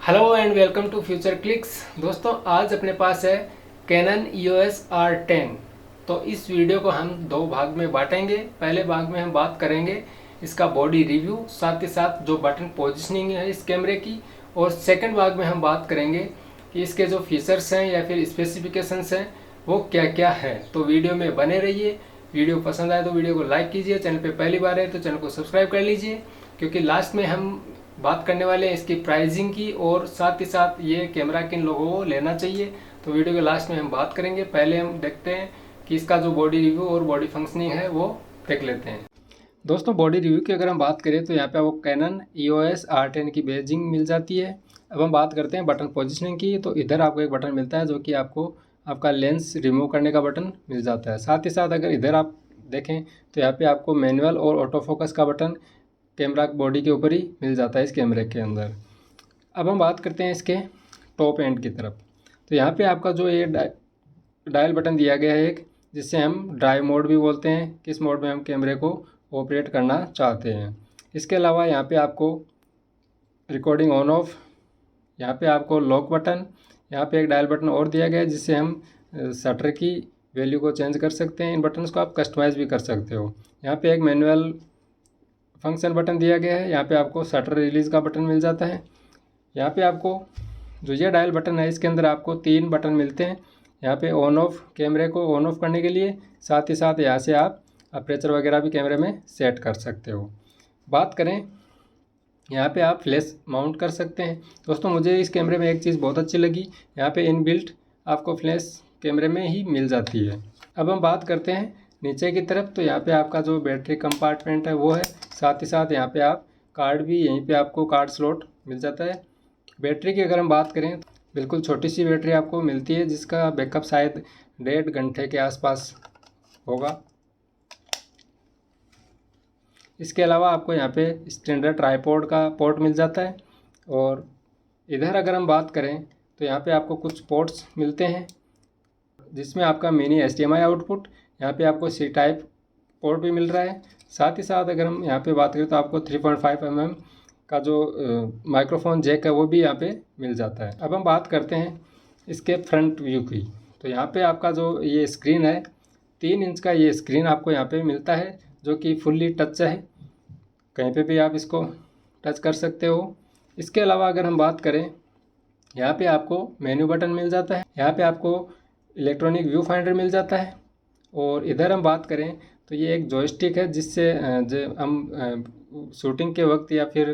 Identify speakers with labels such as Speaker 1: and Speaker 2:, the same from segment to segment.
Speaker 1: Hello and welcome to Future Clicks. दोस्तों आज अपने पास है कैनन EOS R10। तो इस वीडियो को हम दो भाग में बांटेंगे। पहले भाग में हम बात करेंगे इसका बॉडी रिव्यू, साथ ही साथ जो बटन पोजीशनिंग है इस कैमरे की, और सेकंड भाग में हम बात करेंगे कि इसके जो फीचर्स हैं या फिर स्पेसिफिकेशंस हैं वो क्या क्या है। तो वीडियो में बने रहिए। वीडियो पसंद आए तो वीडियो को लाइक कीजिए, चैनल पे पहली बार है तो चैनल को सब्सक्राइब कर लीजिए, क्योंकि लास्ट में हम बात करने वाले हैं इसकी प्राइसिंग की और साथ ही साथ ये कैमरा किन लोगों को लेना चाहिए। तो वीडियो के लास्ट में हम बात करेंगे। पहले हम देखते हैं कि इसका जो बॉडी रिव्यू और बॉडी फंक्शनिंग है वो देख लेते हैं। दोस्तों बॉडी रिव्यू की अगर हम बात करें तो यहाँ पे आपको कैनन EOS R10 की बेजिंग मिल जाती है। अब हम बात करते हैं बटन पोजिशनिंग की। तो इधर आपको एक बटन मिलता है जो कि आपको आपका लेंस रिमूव करने का बटन मिल जाता है। साथ ही साथ अगर इधर आप देखें तो यहाँ पे आपको मैनुअल और ऑटो फोकस का बटन कैमरा बॉडी के ऊपर ही मिल जाता है इस कैमरे के अंदर। अब हम बात करते हैं इसके टॉप एंड की तरफ। तो यहाँ पे आपका जो ये डायल बटन दिया गया है एक, जिससे हम ड्राइव मोड भी बोलते हैं, किस मोड में हम कैमरे को ऑपरेट करना चाहते हैं। इसके अलावा यहाँ पे आपको रिकॉर्डिंग ऑन ऑफ, यहाँ पे आपको लॉक बटन, यहाँ पे एक डायल बटन और दिया गया है जिससे हम शटर की वैल्यू को चेंज कर सकते हैं। इन बटन्स को आप कस्टमाइज़ भी कर सकते हो। यहाँ पे एक मैनुअल फंक्शन बटन दिया गया है। यहाँ पे आपको शटर रिलीज़ का बटन मिल जाता है। यहाँ पे आपको जो ये डायल बटन है इसके अंदर आपको 3 बटन मिलते हैं। यहाँ पे ऑन ऑफ, कैमरे को ऑन ऑफ करने के लिए, साथ ही साथ यहाँ से आप अपर्चर वगैरह भी कैमरे में सेट कर सकते हो। बात करें यहाँ पे आप फ्लैश माउंट कर सकते हैं। दोस्तों मुझे इस कैमरे में एक चीज़ बहुत अच्छी लगी, यहाँ पे इनबिल्ट आपको फ्लैश कैमरे में ही मिल जाती है। अब हम बात करते हैं नीचे की तरफ। तो यहाँ पे आपका जो बैटरी कंपार्टमेंट है वो है, साथ ही साथ यहाँ पे आप कार्ड भी, यहीं पे आपको कार्ड स्लॉट मिल जाता है। बैटरी की अगर हम बात करें तो बिल्कुल छोटी सी बैटरी आपको मिलती है, जिसका बैकअप शायद 1.5 घंटे के आसपास होगा। इसके अलावा आपको यहाँ पे स्टैंडर्ड ट्राइपॉड का पोर्ट मिल जाता है। और इधर अगर हम बात करें तो यहाँ पे आपको कुछ पोर्ट्स मिलते हैं, जिसमें आपका मिनी HDMI आउटपुट, यहाँ पे आपको C टाइप पोर्ट भी मिल रहा है। साथ ही साथ अगर हम यहाँ पे बात करें तो आपको 3.5 mm का जो माइक्रोफोन जैक है वो भी यहाँ पे मिल जाता है। अब हम बात करते हैं इसके फ्रंट व्यू की। तो यहाँ पे आपका जो ये स्क्रीन है, 3 इंच का ये स्क्रीन आपको यहाँ पे मिलता है, जो कि फुल्ली टच है, कहीं पे भी आप इसको टच कर सकते हो। इसके अलावा अगर हम बात करें, यहाँ पे आपको मेन्यू बटन मिल जाता है, यहाँ पे आपको इलेक्ट्रॉनिक व्यू फाइंडर मिल जाता है। और इधर हम बात करें तो ये एक जॉयस्टिक है, जिससे हम शूटिंग के वक्त या फिर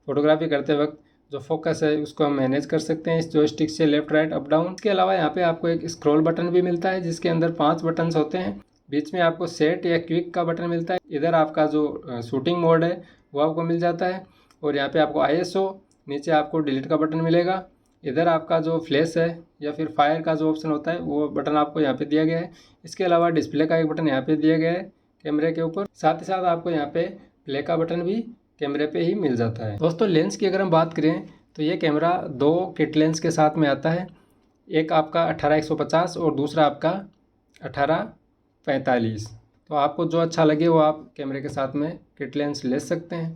Speaker 1: फोटोग्राफी करते वक्त जो फोकस है उसको हम मैनेज कर सकते हैं इस जॉयस्टिक से, लेफ्ट राइट अप डाउन। इसके अलावा यहाँ पे आपको एक स्क्रॉल बटन भी मिलता है, जिसके अंदर 5 बटन्स होते हैं। बीच में आपको सेट या क्विक का बटन मिलता है। इधर आपका जो शूटिंग मोड है वो आपको मिल जाता है। और यहाँ पे आपको ISO, नीचे आपको डिलीट का बटन मिलेगा। इधर आपका जो फ्लैश है या फिर फायर का जो ऑप्शन होता है वो बटन आपको यहाँ पे दिया गया है। इसके अलावा डिस्प्ले का एक बटन यहाँ पे दिया गया है कैमरे के ऊपर। साथ ही साथ आपको यहाँ पे प्ले का बटन भी कैमरे पे ही मिल जाता है। दोस्तों लेंस की अगर हम बात करें तो ये कैमरा 2 किट लेंस के साथ में आता है। एक आपका 18-150 और दूसरा आपका 18-45। तो आपको जो अच्छा लगे वो आप कैमरे के साथ में किट लेंस ले सकते हैं।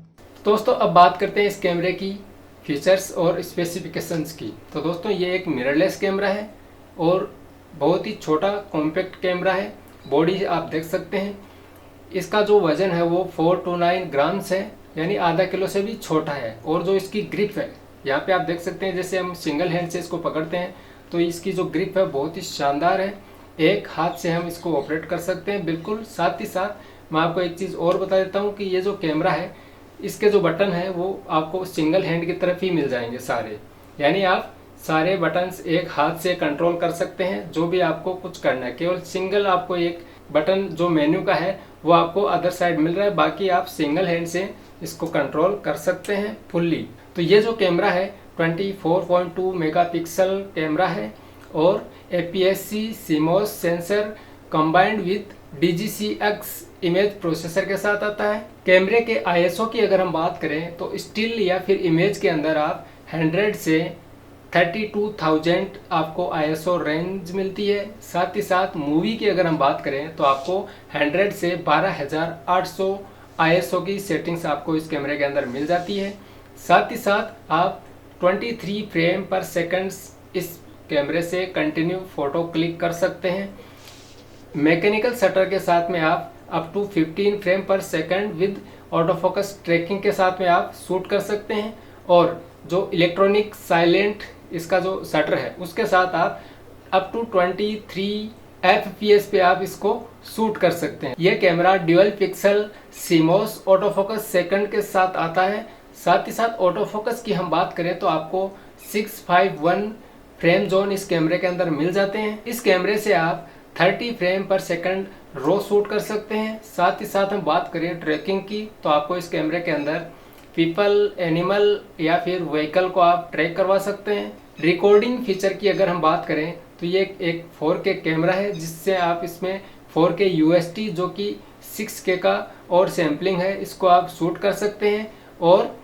Speaker 1: दोस्तों अब बात करते हैं इस कैमरे की फीचर्स और स्पेसिफिकेशंस की। तो दोस्तों ये एक मिररलेस कैमरा है और बहुत ही छोटा कॉम्पैक्ट कैमरा है। बॉडी आप देख सकते हैं। इसका जो वज़न है वो 429 ग्राम्स है, यानी आधा किलो से भी छोटा है। और जो इसकी ग्रिप है, यहाँ पे आप देख सकते हैं, जैसे हम सिंगल हैंड से इसको पकड़ते हैं तो इसकी जो ग्रिप है बहुत ही शानदार है। एक हाथ से हम इसको ऑपरेट कर सकते हैं बिल्कुल। साथ ही साथ मैं आपको एक चीज़ और बता देता हूँ कि ये जो कैमरा है इसके जो बटन है वो आपको सिंगल हैंड की तरफ ही मिल जाएंगे सारे, यानी आप सारे बटन्स एक हाथ से कंट्रोल कर सकते हैं। जो भी आपको कुछ करना है, केवल सिंगल आपको एक बटन जो मेन्यू का है वो आपको अदर साइड मिल रहा है, बाकी आप सिंगल हैंड से इसको कंट्रोल कर सकते हैं फुल्ली। तो ये जो कैमरा है 24.2 मेगापिक्सल कैमरा है और APS-C CMOS sensor combined with DGCX image processor के साथ आता है। कैमरे के ISO की अगर हम बात करें तो स्टिल या फिर इमेज के अंदर आप 100 से 32,000 आपको ISO रेंज मिलती है। साथ ही साथ मूवी की अगर हम बात करें तो आपको 100 से 12,800 ISO की सेटिंग्स आपको इस कैमरे के अंदर मिल जाती है। साथ ही साथ आप 23 फ्रेम पर सेकंड इस कैमरे से कंटिन्यू फ़ोटो क्लिक कर सकते हैं। मैकेनिकल शटर के साथ में आप up to 15 frame per second with auto focus tracking के साथ में आप शूट कर सकते हैं। और जो इलेक्ट्रॉनिक साइलेंट इसका जो शटर है उसके साथ आप अप टू 23 FPS पे आप इसको शूट कर सकते हैं। यह camera dual pixel CMOS auto focus second के साथ आता है। साथ ही साथ ऑटो फोकस की हम बात करें तो आपको 651 फ्रेम जोन इस कैमरे के अंदर मिल जाते हैं। इस कैमरे से आप 30 frame per second row shoot कर सकते हैं। साथ ही साथ हम बात करें ट्रैकिंग की तो आपको इस कैमरे के अंदर पीपल, एनिमल या फिर व्हीकल को आप ट्रैक करवा सकते हैं। रिकॉर्डिंग फीचर की अगर हम बात करें तो ये एक 4K कैमरा है, जिससे आप इसमें 4K UHD जो कि 6K का और सैम्पलिंग है इसको आप शूट कर सकते हैं। और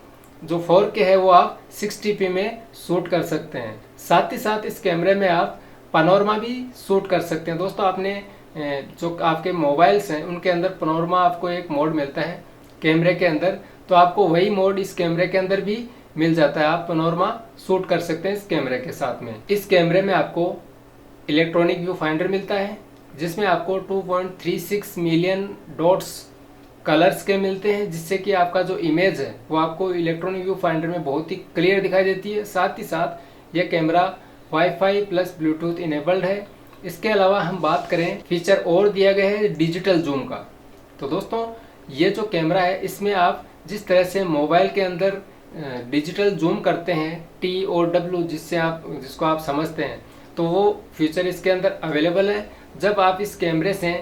Speaker 1: जो 4K है वो आप 60p में शूट कर सकते हैं। साथ ही साथ इस कैमरे में आप पनोरमा भी शूट कर सकते हैं। दोस्तों आपने जो आपके मोबाइल्स हैं उनके अंदर पनोरमा आपको एक मोड मिलता है कैमरे के अंदर, तो आपको वही मोड इस कैमरे के अंदर भी मिल जाता है। आप पनोरमा शूट कर सकते हैं इस कैमरे के साथ में। इस कैमरे में आपको इलेक्ट्रॉनिक व्यू फाइंडर मिलता है, जिसमें आपको 2.36 मिलियन डॉट्स कलर्स के मिलते हैं, जिससे कि आपका जो इमेज है वो आपको इलेक्ट्रॉनिक व्यू फाइंडर में बहुत ही क्लियर दिखाई देती है। साथ ही साथ यह camera wifi plus Bluetooth enabled है। इसके अलावा हम बात करें फीचर और दिया गया है डिजिटल जूम का। तो दोस्तों ये जो कैमरा है इसमें आप जिस तरह से मोबाइल के अंदर डिजिटल जूम करते हैं TOW जिसको आप समझते हैं, तो वो फीचर इसके अंदर अवेलेबल है। जब आप इस कैमरे से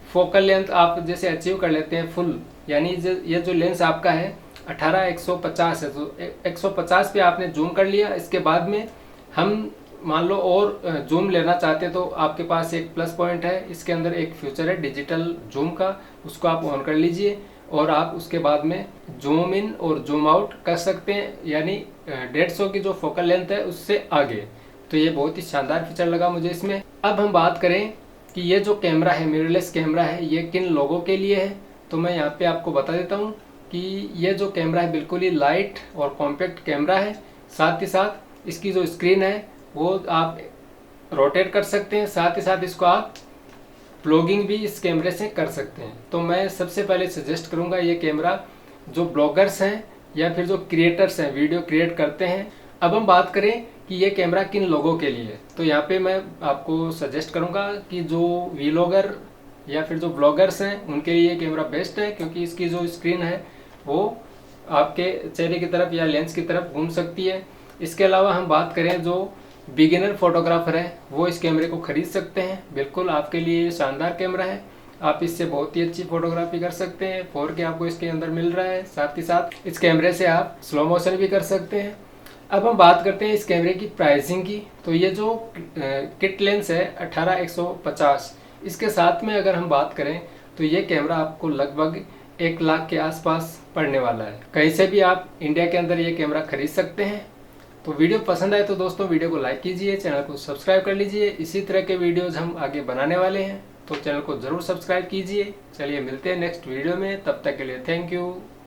Speaker 1: फोकल लेंथ आप जैसे अचीव कर लेते हैं फुल, यानी ये जो लेंस आपका है 18-150 है, तो 150 पे आपने जूम कर लिया। इसके बाद में हम मान लो और जूम लेना चाहते हैं तो आपके पास एक प्लस पॉइंट है, इसके अंदर एक फीचर है डिजिटल जूम का, उसको आप ऑन कर लीजिए और आप उसके बाद में जूम इन और जूम आउट कर सकते हैं, यानी 150 की जो फोकल लेंथ है उससे आगे। तो ये बहुत ही शानदार फीचर लगा मुझे इसमें। अब हम बात करें कि ये जो कैमरा है मिररलेस कैमरा है ये किन लोगों के लिए है, तो मैं यहाँ पे आपको बता देता हूँ कि ये जो कैमरा है बिल्कुल ही लाइट और कॉम्पैक्ट कैमरा है। साथ ही साथ इसकी जो स्क्रीन है वो आप रोटेट कर सकते हैं। साथ ही साथ इसको आप ब्लॉगिंग भी इस कैमरे से कर सकते हैं। तो मैं सबसे पहले सजेस्ट करूँगा ये कैमरा जो ब्लॉगर्स हैं या फिर जो क्रिएटर्स हैं, वीडियो क्रिएट करते हैं। अब हम बात करें कि ये कैमरा किन लोगों के लिए है, तो यहाँ पे मैं आपको सजेस्ट करूँगा कि जो वीलॉगर या फिर जो ब्लॉगर्स हैं उनके लिए ये कैमरा बेस्ट है, क्योंकि इसकी जो स्क्रीन है वो आपके चेहरे की तरफ या लेंस की तरफ घूम सकती है। इसके अलावा हम बात करें जो बिगिनर फोटोग्राफर है वो इस कैमरे को खरीद सकते हैं। बिल्कुल आपके लिए शानदार कैमरा है, आप इससे बहुत ही अच्छी फोटोग्राफी कर सकते हैं। 4K आपको इसके अंदर मिल रहा है। साथ ही साथ इस कैमरे से आप स्लो मोशन भी कर सकते हैं। अब हम बात करते हैं इस कैमरे की प्राइसिंग की। तो ये जो किट लेंस है 18-150, इसके साथ में अगर हम बात करें तो ये कैमरा आपको लगभग 1 लाख के आसपास पड़ने वाला है। कहीं से भी आप इंडिया के अंदर ये कैमरा खरीद सकते हैं। तो वीडियो पसंद आए तो दोस्तों वीडियो को लाइक कीजिए, चैनल को सब्सक्राइब कर लीजिए। इसी तरह के वीडियोज़ हम आगे बनाने वाले हैं, तो चैनल को ज़रूर सब्सक्राइब कीजिए। चलिए मिलते हैं नेक्स्ट वीडियो में, तब तक के लिए थैंक यू।